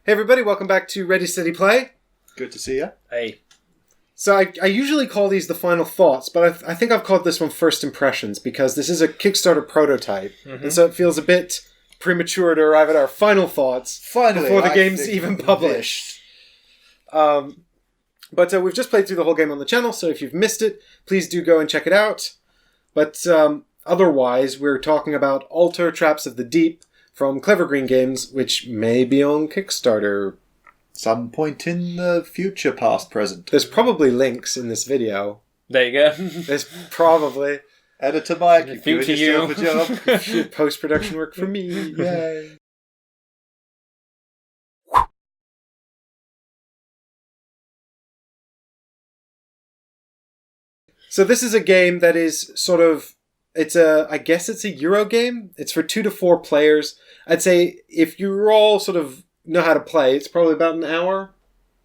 Hey everybody, welcome back to Ready Steady Play. Good to see you. Hey. So I usually call these the final thoughts, but I think I've called this one first impressions because this is a Kickstarter prototype, and so it feels a bit premature to arrive at our final thoughts before the game's even published. But we've just played through the whole game on the channel, so if you've missed it, please do go and check it out. But otherwise, we're talking about Alter Traps of the Deep from Clever Green Games, which may be on Kickstarter. Some point in the future, past, present. There's probably links in this video. There you go. There's probably. Editor Mike, you're doing future yourself a job. Post-production work for me. Yay. So this is a game that is sort of, I guess it's a Euro game. It's for 2 to 4 players. I'd say if you're all sort of know how to play, it's probably about an hour.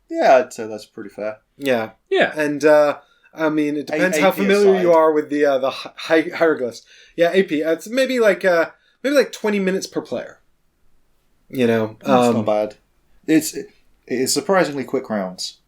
Yeah, I'd say that's pretty fair. Yeah. Yeah. And, I mean, it depends how familiar you are with the hieroglyphs. Yeah, AP. It's maybe like 20 minutes per player. You know? That's not bad. It is surprisingly quick rounds.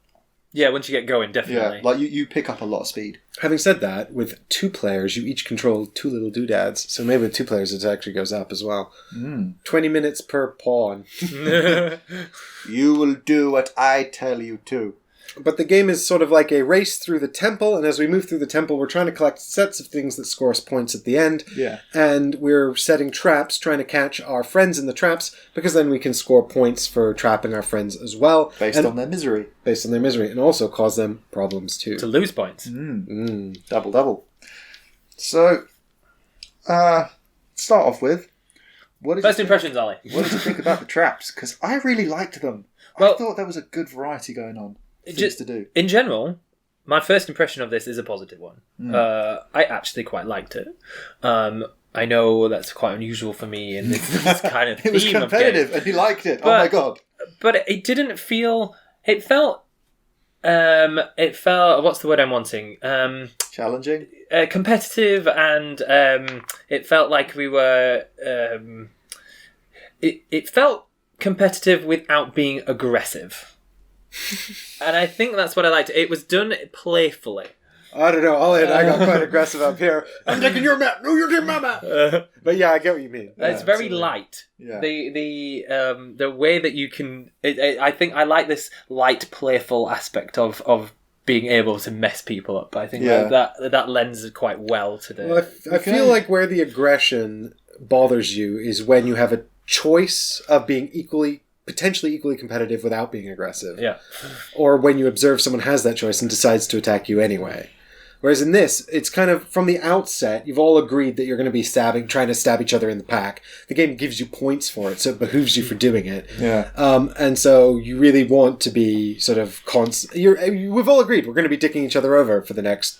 Yeah, once you get going, definitely. Yeah, like you pick up a lot of speed. Having said that, with 2 players, you each control 2 little doodads. So maybe with 2 players, it actually goes up as well. 20 minutes per pawn. You will do what I tell you to. But the game is sort of like a race through the temple, and as we move through the temple, we're trying to collect sets of things that score us points at the end. Yeah. And we're setting traps, trying to catch our friends in the traps, because then we can score points for trapping our friends as well. Based on their misery. Based on their misery, and also cause them problems too. To lose points. Double. So, start off with... First impressions, Ollie. What did you think about the traps? Because I really liked them. Well, I thought there was a good variety going on. Things to do. In general, my first impression of this is a positive one. I actually quite liked it. I know that's quite unusual for me in this kind of theme. It was competitive, of game. and he liked it. Oh my god! But it didn't feel. It felt. What's the word I'm wanting? Challenging. Competitive, and it felt like we were. It felt competitive without being aggressive. And I think that's what I liked. It was done playfully. I don't know. Ollie and I got quite aggressive up here. I'm taking your map. No, you're taking my map. But yeah, I get what you mean. It's very light. Yeah. The way that you can. I think I like this light, playful aspect of being able to mess people up. I think that lends quite well to the. Well, I feel like where the aggression bothers you is when you have a choice of being potentially equally competitive without being aggressive. Yeah. Or when you observe someone has that choice and decides to attack you anyway. Whereas in this, it's kind of, from the outset, you've all agreed that you're going to be trying to stab each other in the pack. The game gives you points for it, so it behooves you for doing it. Yeah. And so you really want to be sort of we've all agreed we're going to be dicking each other over for the next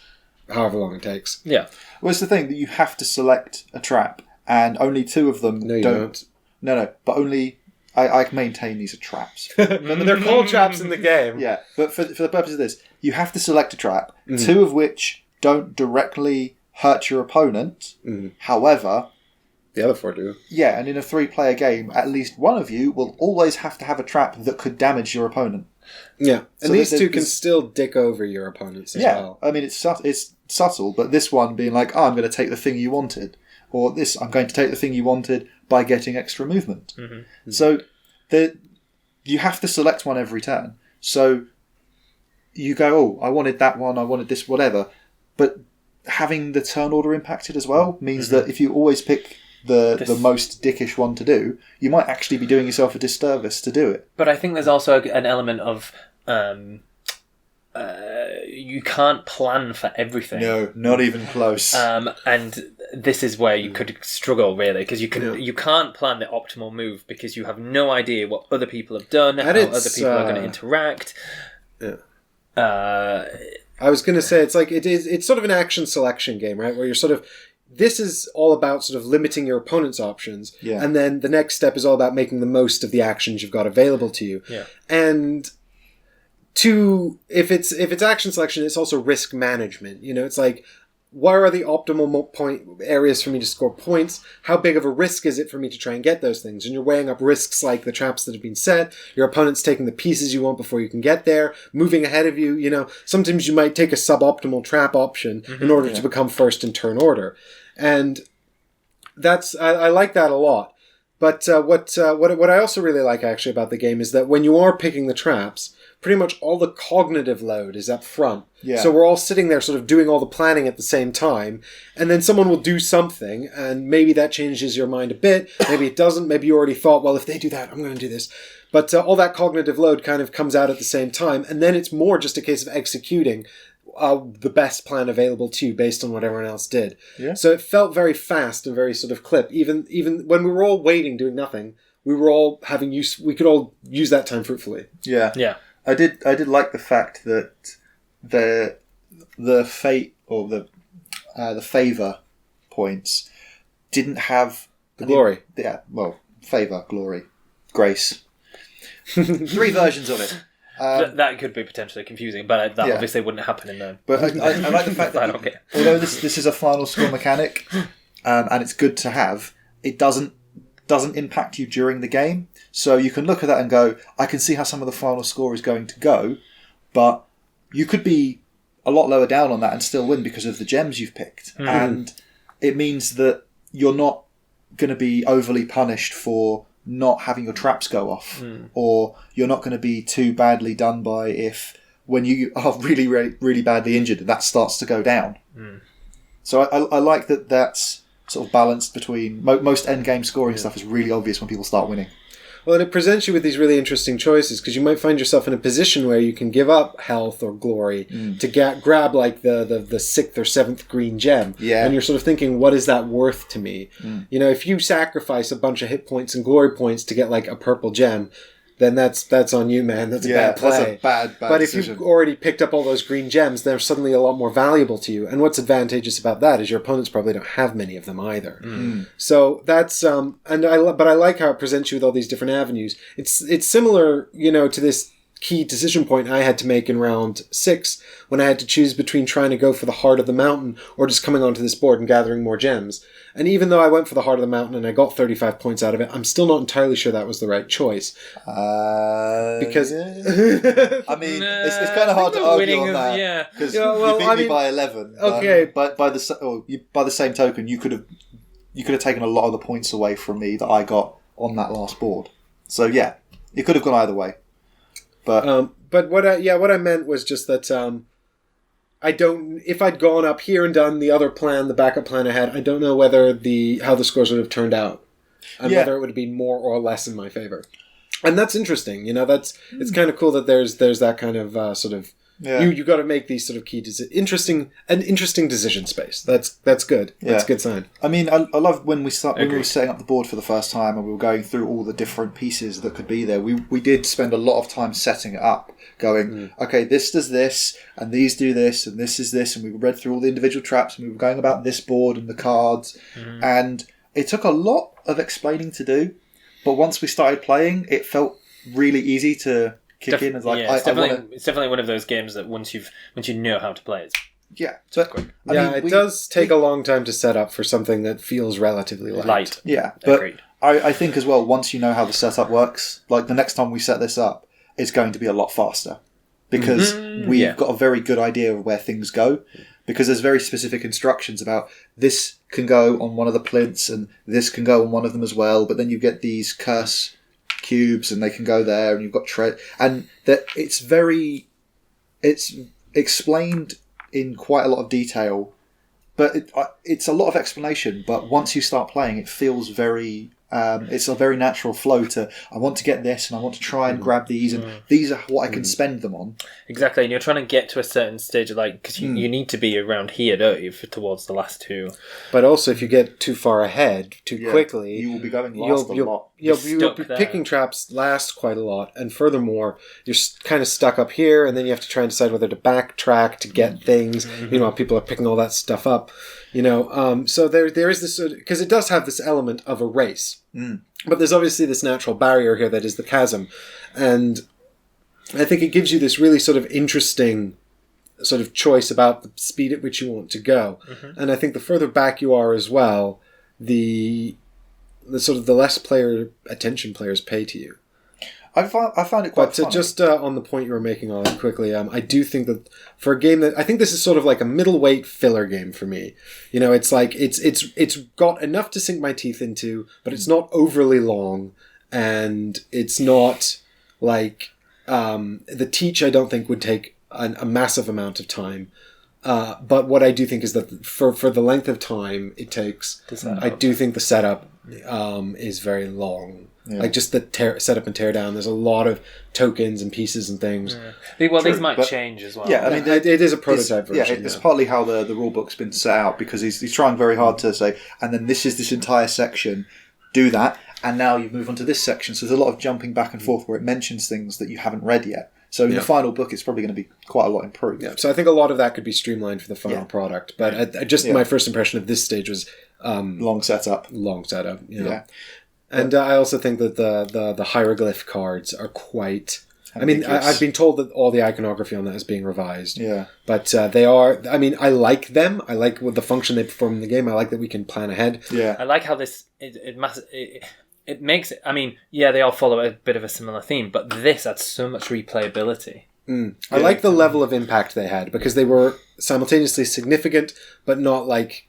however long it takes. Yeah. Well, it's the thing that you have to select a trap, and only 2 of them don't. No, but only... I maintain these are traps. They're called traps in the game. Yeah, but for the purpose of this, you have to select a trap, 2 of which don't directly hurt your opponent. However... The other 4 do. Yeah, and in a 3-player game, at least one of you will always have to have a trap that could damage your opponent. Yeah, and so these 2 can still dick over your opponents as well. I mean, it's subtle, but this one being like, I'm going to take the thing you wanted. Or this, I'm going to take the thing you wanted by getting extra movement. So you have to select one every turn. So you go, I wanted that one, I wanted this, whatever. But having the turn order impacted as well means that if you always pick the most dickish one to do, you might actually be doing yourself a disservice to do it. But I think there's also an element of... you can't plan for everything. No, not even close. And this is where you could struggle, really, because you can't plan the optimal move because you have no idea what other people have done, how other people are going to interact. Yeah. I was going to say it's sort of an action selection game, right? Where you're sort of this is all about sort of limiting your opponent's options, and then the next step is all about making the most of the actions you've got available to you. Yeah. And if it's action selection, it's also risk management. You know, it's like where are the optimal point areas for me to score points? How big of a risk is it for me to try and get those things? And you're weighing up risks like the traps that have been set, your opponent's taking the pieces you want before you can get there, moving ahead of you. Sometimes you might take a suboptimal trap option in order to become first in turn order. And I like that a lot. But what I also really like actually about the game is that when you are picking the traps, pretty much all the cognitive load is up front. Yeah. So we're all sitting there sort of doing all the planning at the same time, and then someone will do something, and maybe that changes your mind a bit, maybe it doesn't, maybe you already thought, well, if they do that, I'm going to do this. But all that cognitive load kind of comes out at the same time, and then it's more just a case of executing the best plan available to you based on what everyone else did. Yeah. So it felt very fast and very sort of clip. Even when we were all waiting, doing nothing, we were all we could all use that time fruitfully. Yeah. Yeah. I did like the fact that the fate or the favor points didn't have The glory. Favor, glory, grace. 3 versions of it. That could be potentially confusing, but that obviously wouldn't happen in the... But I like the fact that although this is a final score mechanic, and it's good to have, it doesn't impact you during the game. So you can look at that and go, I can see how some of the final score is going to go, but you could be a lot lower down on that and still win because of the gems you've picked. Mm. And it means that you're not going to be overly punished for not having your traps go off, or you're not going to be too badly done by if when you are really, really, really badly injured, that starts to go down. Mm. So I like that that's sort of balanced between... Most endgame scoring stuff is really obvious when people start winning. Well, and it presents you with these really interesting choices, because you might find yourself in a position where you can give up health or glory to grab like the 6th or 7th green gem. Yeah. And you're sort of thinking, what is that worth to me? If you sacrifice a bunch of hit points and glory points to get like a purple gem, then that's on you, man. That's a bad play. That's a bad but decision. If you've already picked up all those green gems, they're suddenly a lot more valuable to you. And what's advantageous about that is your opponents probably don't have many of them either. So that's but I like how it presents you with all these different avenues. It's similar, to this key decision point I had to make in round 6 when I had to choose between trying to go for the heart of the mountain or just coming onto this board and gathering more gems. And even though I went for the heart of the mountain and I got 35 points out of it, I'm still not entirely sure that was the right choice. Because I mean, it's kind of hard to argue on that because you beat me by 11. Okay, but by the same token, you could have taken a lot of the points away from me that I got on that last board. So yeah, it could have gone either way. But what I meant was just that if I'd gone up here and done the other plan, the backup plan I had, I don't know whether how the scores would have turned out, and whether it would have been more or less in my favor. And that's interesting. It's kind of cool that there's that kind of sort of you got to make these sort of key interesting decision space. That's good. That's a good sign. I mean, I love when we were setting up the board for the first time and we were going through all the different pieces that could be there. We did spend a lot of time setting it up, going, okay, this does this, and these do this, and this is this, and we read through all the individual traps, and we were going about this board and the cards, and it took a lot of explaining to do, but once we started playing, it felt really easy to kick in. As like, it's definitely one of those games that once you know how to play it. Yeah, so it does take a long time to set up for something that feels relatively light. Yeah, but I think as well, once you know how the setup works, like the next time we set this up, it's going to be a lot faster because we've got a very good idea of where things go. Because there's very specific instructions about this can go on one of the plinths and this can go on one of them as well. But then you get these curse cubes and they can go there, and you've got and that it's explained in quite a lot of detail, but it's a lot of explanation. But once you start playing, it feels very. It's a very natural flow to, I want to get this and I want to try and grab these, and these are what I can spend them on. Exactly, and you're trying to get to a certain stage, because you need to be around here, don't you, towards the last 2. But also, if you get too far ahead too quickly, you will be going last a lot. You'll be picking traps last quite a lot, and furthermore, you're kind of stuck up here, and then you have to try and decide whether to backtrack to get things. Meanwhile, people are picking all that stuff up. So there is this, because it does have this element of a race, but there's obviously this natural barrier here that is the chasm, and I think it gives you this really sort of interesting sort of choice about the speed at which you want to go. And I think the further back you are as well, the sort of the less attention players pay to you. I found it quite funny. Just on the point you were making on it quickly, I do think that for a game that I think this is sort of like a middleweight filler game for me. You know, it's like it's got enough to sink my teeth into, but it's not overly long, and it's not like the teach. I don't think would take a massive amount of time. But what I do think is that for the length of time it takes, I do think the setup is very long. Yeah. Like just the setup and tear down. There's a lot of tokens and pieces and things. Yeah. Well, these might change as well. Yeah, I mean, it is a prototype version. Yeah, it's partly how the rule book's been set out, because he's trying very hard to say, and then this is this entire section, do that, and now you move on to this section. So there's a lot of jumping back and forth where it mentions things that you haven't read yet. So in the final book, it's probably going to be quite a lot improved. Yeah. So I think a lot of that could be streamlined for the final product. But my first impression of this stage was long setup. Yeah. And I also think that the hieroglyph cards are quite... I mean, I've been told that all the iconography on that is being revised. Yeah. But they are... I mean, I like them. I like the function they perform in the game. I like that we can plan ahead. Yeah. I like how this... It makes it... I mean, yeah, they all follow a bit of a similar theme, but this adds so much replayability. I like the level of impact they had, because they were simultaneously significant, but not like,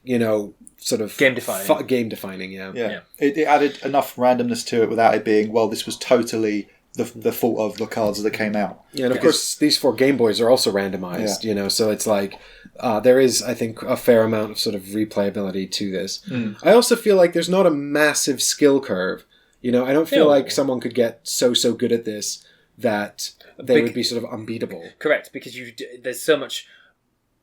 sort of game defining. Yeah. It added enough randomness to it without it being, well, this was totally the fault of the cards that came out. Yeah, and of course these 4 Game Boys are also randomized, so it's like there is, I think, a fair amount of sort of replayability to this. I also feel like there's not a massive skill curve. I don't feel like someone could get so good at this that they would be sort of unbeatable. Correct, because there's so much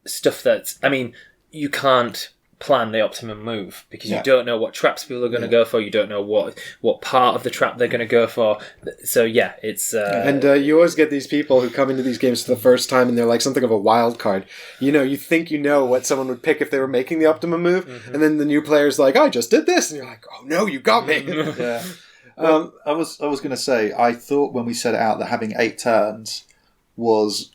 stuff that, I mean, you can't plan the optimum move, because you don't know what traps people are going to go for. You don't know what part of the trap they're going to go for. So it's and you always get these people who come into these games for the first time and they're like something of a wild card. You think what someone would pick if they were making the optimum move, and then the new player's like, I just did this, and you're like, oh no, you got me. Yeah. Well, I was going to say, I thought when we set it out that having 8 turns was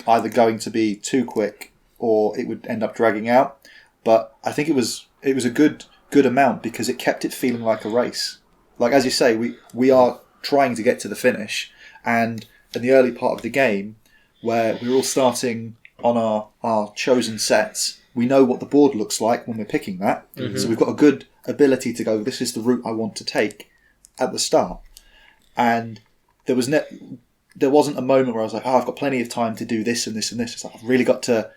either going to be too quick or it would end up dragging out. But I think it was a good amount, because it kept it feeling like a race. Like, as you say, we are trying to get to the finish, and in the early part of the game, where we're all starting on our chosen sets, we know what the board looks like when we're picking that. So we've got a good ability to go, this is the route I want to take at the start. And there wasn't a moment where I was like, I've got plenty of time to do this and this and this. It's like, I've really got to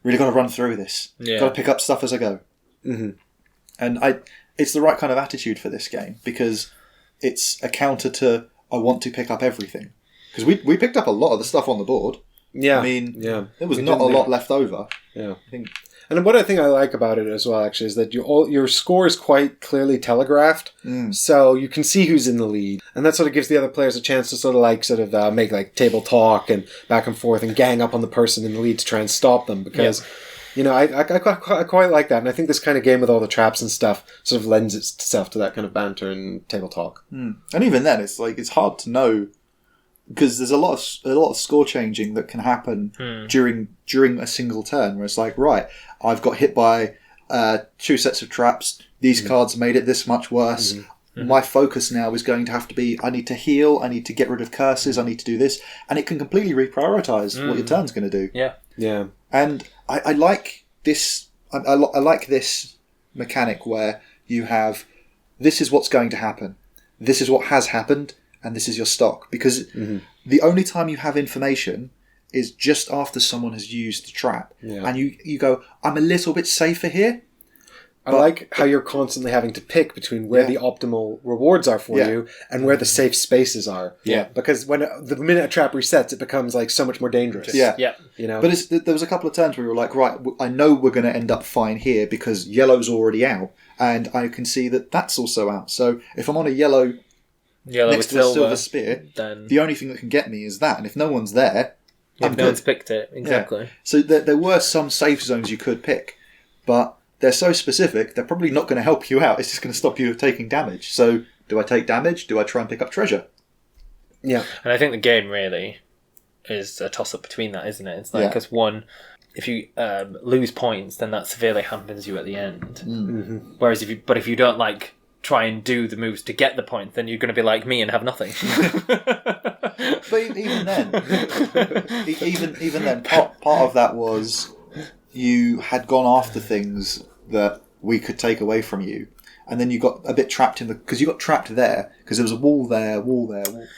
run through this. Yeah. Got to pick up stuff as I go. And it's the right kind of attitude for this game, because it's a counter to, I want to pick up everything. Because we picked up a lot of the stuff on the board. Yeah. I mean, there was not a lot left over. Yeah. I think. And what I think I like about it as well, actually, is that your score is quite clearly telegraphed, so you can see who's in the lead, and that sort of gives the other players a chance to make like table talk and back and forth and gang up on the person in the lead to try and stop them, because I quite like that, and I think this kind of game with all the traps and stuff sort of lends itself to that kind of banter and table talk. And even then, it's hard to know, because there's a lot of score changing that can happen during a single turn, where it's like, right, I've got hit by 2 sets of traps. These cards made it this much worse. My focus now is going to have to be, I need to heal, I need to get rid of curses, I need to do this, and it can completely reprioritize what your turn's going to do. Yeah. And I like this. I like this mechanic where you have, this is what's going to happen, this is what has happened, and this is your stock. Because the only time you have information is just after someone has used the trap. Yeah. And you go, I'm a little bit safer here. I like how you're constantly having to pick between where the optimal rewards are for you and where the safe spaces are. Yeah. Because the minute a trap resets, it becomes like so much more dangerous. Yeah. But there was a couple of turns where we were like, right, I know we're going to end up fine here because yellow's already out, and I can see that that's also out. So if I'm on a yellow next to a silver spear, then the only thing that can get me is that. And if no one's there, no one's picked it. Exactly. Yeah. So there were some safe zones you could pick, but they're so specific, they're probably not going to help you out. It's just going to stop you taking damage. So do I take damage? Do I try and pick up treasure? Yeah. And I think the game really is a toss-up between that, isn't it? It's like, because one, if you lose points, then that severely hampers you at the end. Mm-hmm. Whereas if you don't like try and do the moves to get the point, then you're going to be like me and have nothing. But even then, part of that was you had gone after things that we could take away from you, and then you got a bit trapped because you got trapped there because there was a wall there.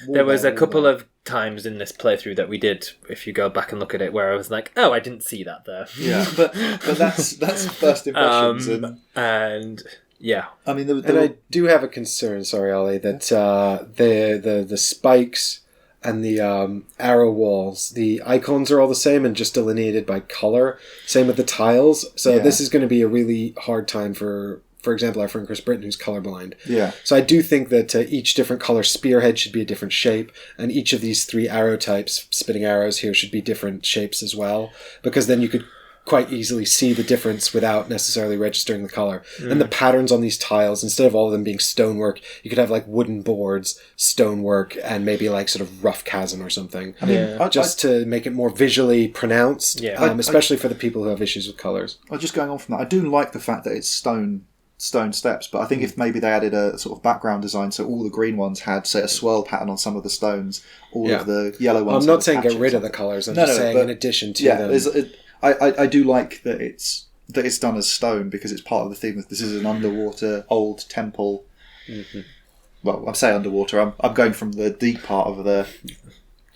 There was a couple of times in this playthrough that we did, if you go back and look at it, where I was like, "Oh, I didn't see that there." Yeah, but that's first impressions, and yeah, I mean, I do have a concern. Sorry, Ollie, that the spikes and the arrow walls, the icons are all the same and just delineated by color. Same with the tiles. So this is going to be a really hard time for example, our friend Chris Britton, who's colorblind. Yeah. So I do think that each different color spearhead should be a different shape, and each of these 3 arrow types, spitting arrows here, should be different shapes as well, because then you could quite easily see the difference without necessarily registering the color. And the patterns on these tiles, instead of all of them being stonework, you could have like wooden boards, stonework, and maybe like sort of rough chasm or something. I mean, to make it more visually pronounced, especially for the people who have issues with colors. Just going on from that, I do like the fact that it's stone steps, but I think if maybe they added a sort of background design, so all the green ones had, say, a swirl pattern on some of the stones, all of the yellow ones. I'm not saying get rid of the colours. I'm just saying in addition to them. I do like that it's done as stone, because it's part of the theme that this is an underwater old temple. Mm-hmm. Well, I say underwater. I'm going from the deep part of the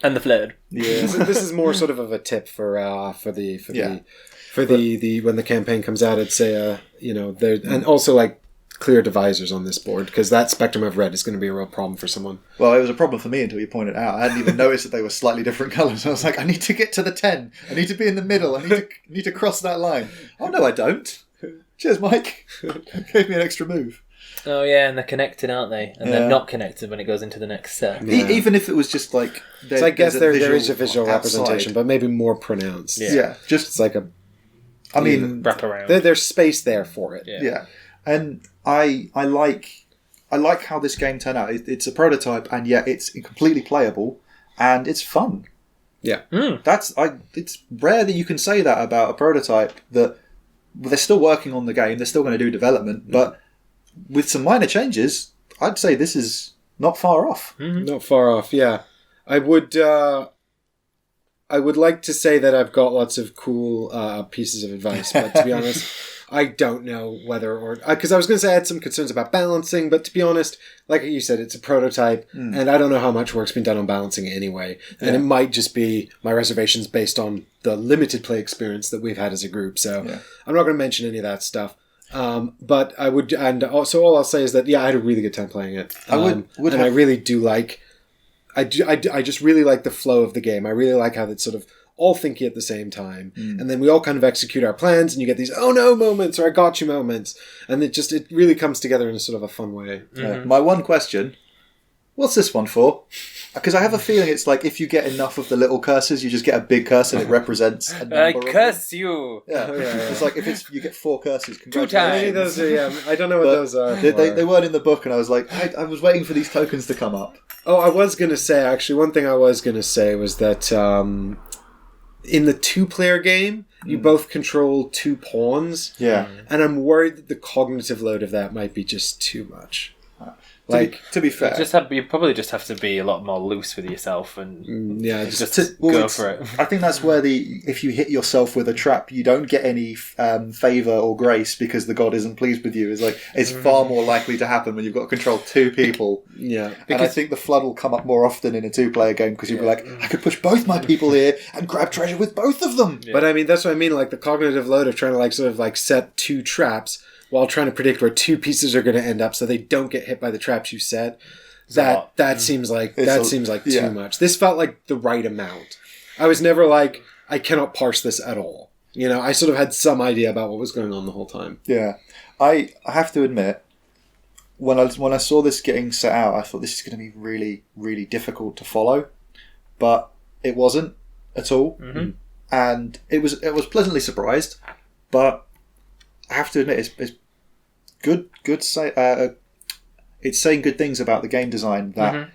and the flood. Yeah, this is more sort of a tip for the when the campaign comes out. I'd say there, and also like clear divisors on this board, because that spectrum of red is going to be a real problem for someone. Well, it was a problem for me until you pointed it out. I hadn't even noticed that they were slightly different colours. I was like, I need to get to the 10. I need to be in the middle. I need to cross that line. Oh no, I don't. Cheers, Mike. Gave me an extra move. Oh yeah, and they're connected, aren't they? And they're not connected when it goes into the next step. Yeah. Even if it was just like, so I guess there is a visual representation, but maybe more pronounced. Yeah, just it's like a. I mean, wrap around. There's space there for it. Yeah. And I like how this game turned out. It's a prototype, and yet it's completely playable, and it's fun. Yeah, it's rare that you can say that about a prototype. That they're still working on the game, they're still going to do development, but with some minor changes, I'd say this is not far off. Mm-hmm. Not far off. Yeah, I would like to say that I've got lots of cool pieces of advice, but to be honest, I don't know whether or... Because I was going to say I had some concerns about balancing, but to be honest, like you said, it's a prototype, and I don't know how much work's been done on balancing anyway. And it might just be my reservations based on the limited play experience that we've had as a group. So I'm not going to mention any of that stuff. But I would... And also all I'll say is that, I had a really good time playing it. I really do like... I just really like the flow of the game. I really like how it's sort of all thinky at the same time. And then we all kind of execute our plans, and you get these, oh no moments, or I got you moments. And it really comes together in a sort of a fun way. My one question, what's this one for? Because I have a feeling it's like if you get enough of the little curses, you just get a big curse and it represents a number I curse you! Yeah. It's like if you get 4 curses, 2 times. Those are, I don't know what those are. They weren't in the book, and I was like, I was waiting for these tokens to come up. Oh, I was going to say, actually, one thing I was going to say was that in the 2-player game, you both control 2 pawns. Yeah. And I'm worried that the cognitive load of that might be just too much. To be fair, you probably just have to be a lot more loose with yourself and go for it. I think that's where if you hit yourself with a trap, you don't get any favour or grace because the god isn't pleased with you. It's far more likely to happen when you've got to control 2 people. Yeah, and I think the flood will come up more often in a 2-player game because you'll be like, I could push both my people here and grab treasure with both of them. Yeah. But I mean, that's what I mean. Like the cognitive load of trying to set 2 traps while trying to predict where 2 pieces are going to end up, so they don't get hit by the traps you set. That seems like too much. This felt like the right amount. I was never like, I cannot parse this at all. I sort of had some idea about what was going on the whole time. Yeah, I have to admit, when I saw this getting set out, I thought this is going to be really, really difficult to follow, but it wasn't at all, and it was pleasantly surprised. But I have to admit, it's good. It's saying good things about the game design that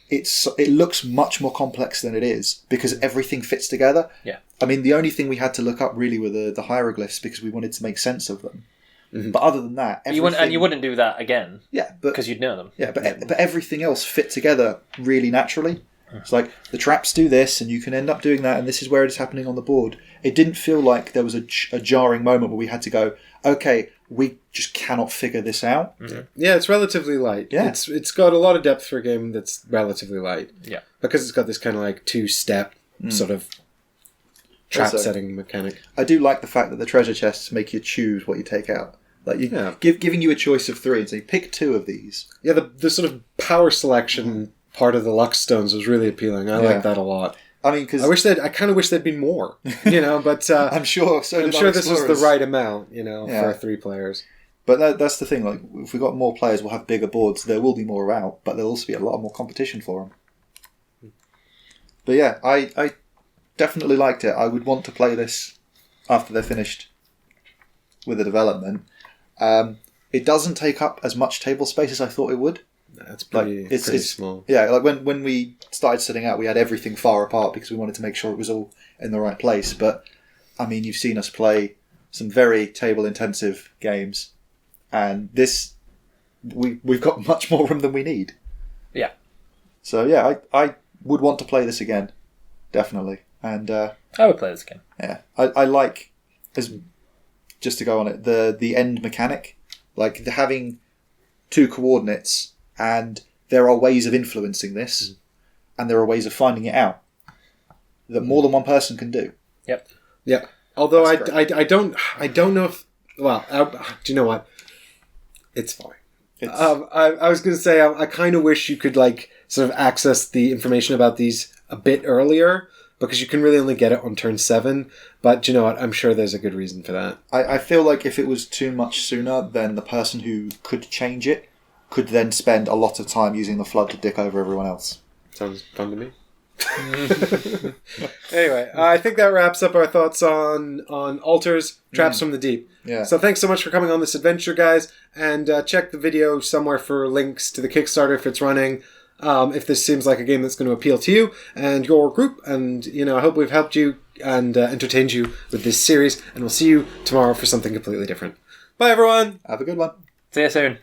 it looks much more complex than it is because everything fits together. Yeah. I mean, the only thing we had to look up really were the hieroglyphs because we wanted to make sense of them. Mm-hmm. But other than that, you wouldn't do that again. Yeah, but because you'd know them. Yeah, but everything else fit together really naturally. It's like the traps do this, and you can end up doing that, and this is where it is happening on the board. It didn't feel like there was a jarring moment where we had to go, okay, we just cannot figure this out. Mm-hmm. Yeah, it's relatively light. Yeah. It's got a lot of depth for a game that's relatively light. Yeah. Because it's got this kind of like two-step sort of trap Also, setting mechanic. I do like the fact that the treasure chests make you choose what you take out. Like giving you a choice of 3 and say, pick 2 of these. Yeah, the sort of power selection part of the Lux Stones was really appealing. I like that a lot. I mean, because I kind of wish there'd been more, but I'm sure. I'm sure this was the right amount, for 3 players. But that's the thing. Like, if we've got more players, we'll have bigger boards. There will be more out, but there'll also be a lot more competition for them. But yeah, I definitely liked it. I would want to play this after they're finished with the development. It doesn't take up as much table space as I thought it would. That's pretty small. Yeah, like when we started setting out, we had everything far apart because we wanted to make sure it was all in the right place. But, I mean, you've seen us play some very table-intensive games, and this, we've got much more room than we need. Yeah. So, yeah, I would want to play this again, definitely. And I would play this again. Yeah, I like, just to go on it, the end mechanic, like having 2 coordinates. And there are ways of influencing this, and there are ways of finding it out that more than one person can do. Yep. Yeah. Although I don't know if. Well, do you know what? It's fine. I was going to say I kind of wish you could like sort of access the information about these a bit earlier because you can really only get it on turn 7. But do you know what? I'm sure there's a good reason for that. I feel like if it was too much sooner, then the person who could change it could then spend a lot of time using the flood to dick over everyone else. Sounds fun to me. Anyway, I think that wraps up our thoughts on Altars, Traps from the Deep. Yeah. So thanks so much for coming on this adventure, guys, and check the video somewhere for links to the Kickstarter if it's running. If this seems like a game that's going to appeal to you and your group, and I hope we've helped you and entertained you with this series, and we'll see you tomorrow for something completely different. Bye, everyone. Have a good one. See you soon.